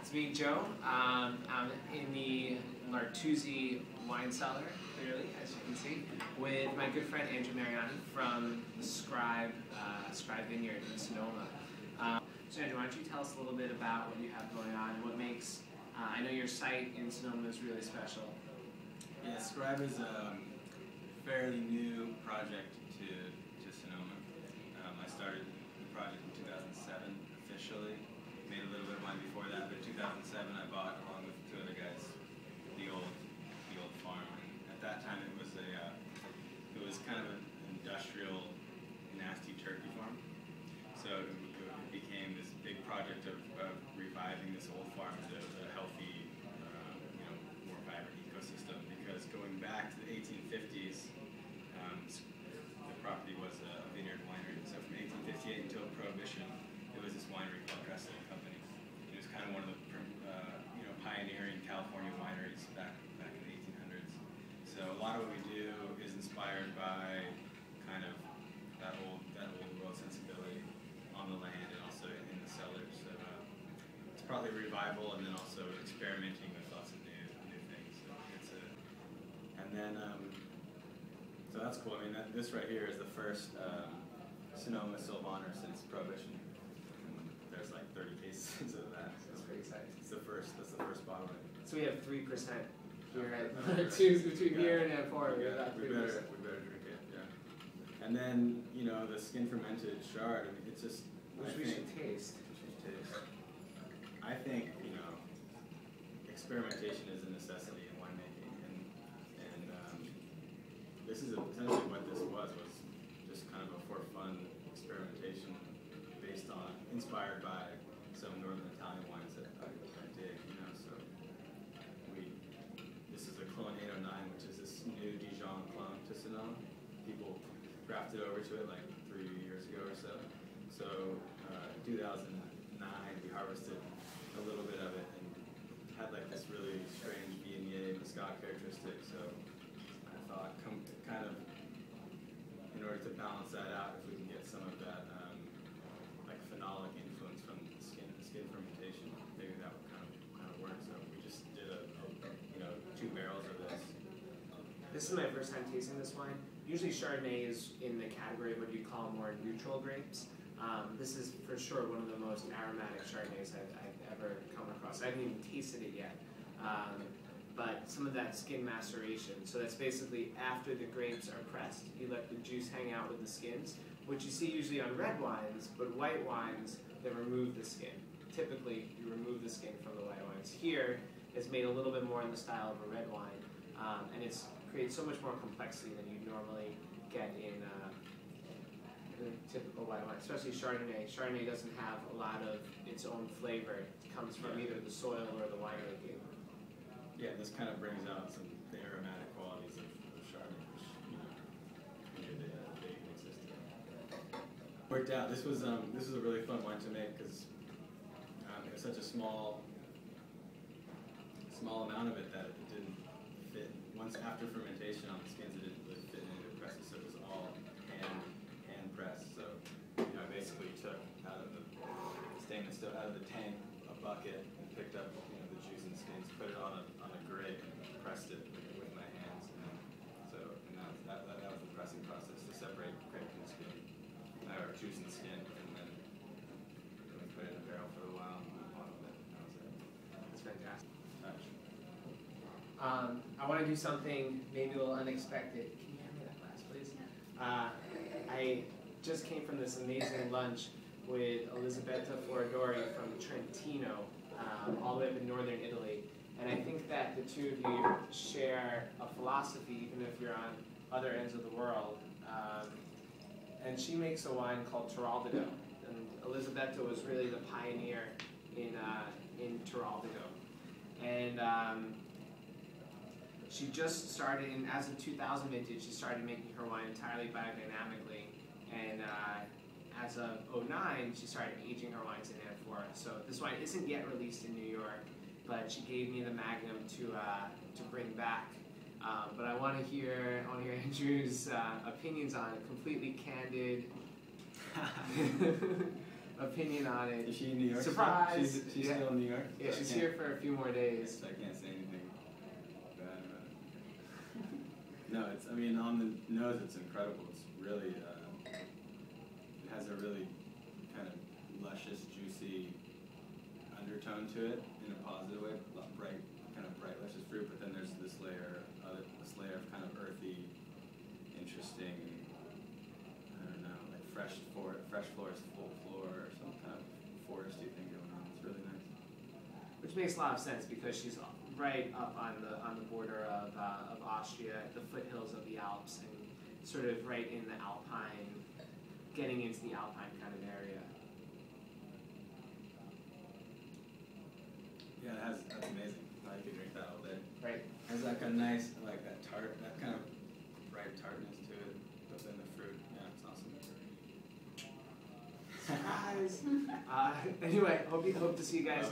to meet Joe. I'm in the Lartuzzi wine cellar, clearly, as you can see, with my good friend Andrew Mariani from the Scribe Vineyard in Sonoma. So Andrew, why don't you tell us a little bit about what you have going on and what makes, I know your site in Sonoma is really special. Yeah, Scribe is a fairly new project to Sonoma. I started the project in 2007 officially. Made a little bit of wine before that, but in 2007 I bought, along with two other guys, the old farm. And at that time it was kind of an industrial, nasty turkey farm. So it became this big project of reviving this old farm to a healthy, more vibrant ecosystem. Because going back to the 1850s, the property was a vineyard winery. So from 1858 until Prohibition, it was this winery called Dressel and Company. It was kind of one of the pioneering California wineries back in the 1800s. So a lot of what we do is inspired by kind of that old world sensibility on the land and also in the cellar. So it's probably revival and then also experimenting with lots of new things. So so that's cool. I mean, this right here is the first Sonoma Sylvaner since Prohibition. There's like 30 cases of that. So that's pretty exciting. That's the first bottle. So we have 3% here at between here and at 4. We better drink it, yeah. And then, the skin fermented chard, I mean, it's just, Which we should taste. I think, experimentation is a necessity in winemaking, and this is essentially what this was just kind of a for fun experimentation inspired by some northern Italian wines that I dig, so this is a Clone 809, which is this new Dijon clone to Sonoma. People grafted over to it like 3 years ago or so. So in 2009, we harvested a little bit of it and had like this really strange Viognier Muscat characteristic. So I thought, kind of, in order to balance that out, if we can get some of that like phenolic influence from the skin fermentation, maybe that would kind of work. So we just did 2 barrels of this. This is my first time tasting this wine. Usually Chardonnay is in the category of what you call more neutral grapes. This is for sure one of the most aromatic Chardonnays I've ever come across. I haven't even tasted it yet. But some of that skin maceration, so that's basically after the grapes are pressed, you let the juice hang out with the skins, which you see usually on red wines, but white wines, they remove the skin. Typically, you remove the skin from the white wines. Here, it's made a little bit more in the style of a red wine, and it creates so much more complexity than you normally get in a typical white wine, especially Chardonnay. Chardonnay doesn't have a lot of its own flavor. It comes from either the soil or the winemaking. Yeah, this kind of brings out the aromatic qualities of Chardonnay, which they exist in. Worked out. This was a really fun wine to make because it was such a small amount of it that it didn't fit. Once after fermentation on the skins, it didn't really fit into presses, so it was all hand pressed. So I basically took out of the stainless steel, out of the tank, a bucket, and picked up the juice and skins, put it on a grid, and pressed it with my hands. And that was the pressing process to separate grape and skin, or juice and skin, and then we put it in a barrel for a while and bottled it. That was it. That's fantastic. Touch. I want to do something maybe a little unexpected. Can you hand me that glass, please? I just came from this amazing lunch with Elisabetta Foradori from Trentino, all the way up in northern Italy. And I think that the two of you share a philosophy, even if you're on other ends of the world. And she makes a wine called Teraldido. And Elisabetta was really the pioneer in Teraldido. And she just started, as of 2000 vintage, she started making her wine entirely biodynamically. And as of 2009, she started aging her wines in amphora. So this wine isn't yet released in New York, but she gave me the Magnum to bring back. But I want to hear opinions on it, completely candid opinion on it. Is she in New York? Surprise! She's still in New York? Yeah, she's here for a few more days. So I can't say anything bad about it. No, I mean, on the nose, it's incredible. It's really, it has a really kind of luscious, juicy undertone to it in a positive way, bright, luscious fruit. But then there's this layer of kind of earthy, interesting, I don't know, like fresh forest, full floor, or some kind of foresty thing going on. It's really nice. Which makes a lot of sense because she's right up on the border of Austria, at the foothills of the Alps, and sort of right in the Alpine, getting into the Alpine kind of area. Yeah, that's amazing. I could drink that all day. Right. It has like a nice, like that kind of bright tartness to it, but then the fruit, yeah, it's awesome. Surprise! Anyway, hope to see you guys.